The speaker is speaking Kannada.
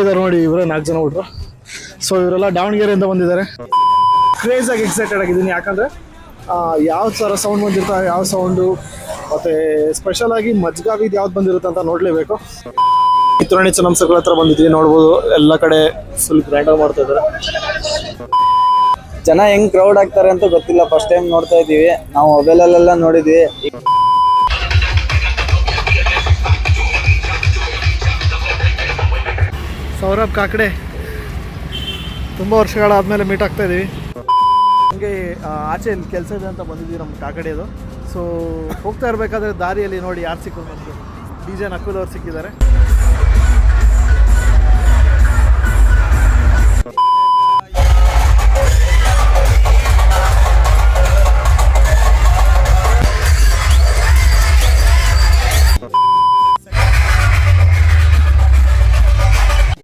ಇದ್ದಾರೆ ನೋಡಿ, ಇವರೇ 4 ಜನ ಹುಡುಗರು. ಸೊ ಇವರೆಲ್ಲ ದಾವಣಗೆರೆಯಿಂದ ಬಂದಿದ್ದಾರೆ. ಕ್ರೇಜಾಗಿ ಎಕ್ಸೈಟೆಡ್ ಆಗಿದ್ದೀನಿ, ಯಾಕಂದರೆ ಯಾವ ಥರ ಸೌಂಡ್ ಬಂದಿರ್ತಾರೆ, ಯಾವ ಸೌಂಡು, ಮತ್ತು ಸ್ಪೆಷಲಾಗಿ ಮಜ್ಗಾವಿದು ಯಾವ್ದು ಬಂದಿರುತ್ತೆ ಅಂತ ನೋಡಲೇಬೇಕು. ಕಿತ್ತೂರಾಣಿ ಚೆನ್ನಮ್ಮ ಹತ್ರ ಬಂದಿದ್ದೀವಿ, ನೋಡ್ಬೋದು ಎಲ್ಲ ಕಡೆ ಫುಲ್ ಗ್ರ್ಯಾಂಡಾಗಿ ಮಾಡ್ತಾ ಇದ್ದಾರೆ. ಜನ ಹೆಂಗ್ ಕ್ರೌಡ್ ಆಗ್ತಾರೆ ಅಂತ ಗೊತ್ತಿಲ್ಲ, ಫಸ್ಟ್ ಟೈಮ್ ನೋಡ್ತಾ ಇದೀವಿ ನಾವು, ಮೊಬೈಲಲ್ಲೆಲ್ಲ ನೋಡಿದ್ವಿ. ಸೌರಭ್ ಕಾಕಡೆ ತುಂಬ ವರ್ಷಗಳಾದಮೇಲೆ ಮೀಟ್ ಆಗ್ತಾ ಇದ್ದೀವಿ. ಹಂಗೆ ಆಚೆ ಇಲ್ಲಿ ಕೆಲಸ ಇದೆ ಅಂತ ಬಂದಿದ್ದೀವಿ ನಮ್ಮ ಕಾಕಡೆದು. ಸೊ ಹೋಗ್ತಾ ಇರಬೇಕಾದ್ರೆ ದಾರಿಯಲ್ಲಿ ನೋಡಿ ಯಾರು ಸಿಕ್ಕೋದು, ನಮಗೆ DJ ನಕುಲ್ ಅವ್ರು ಸಿಕ್ಕಿದ್ದಾರೆ.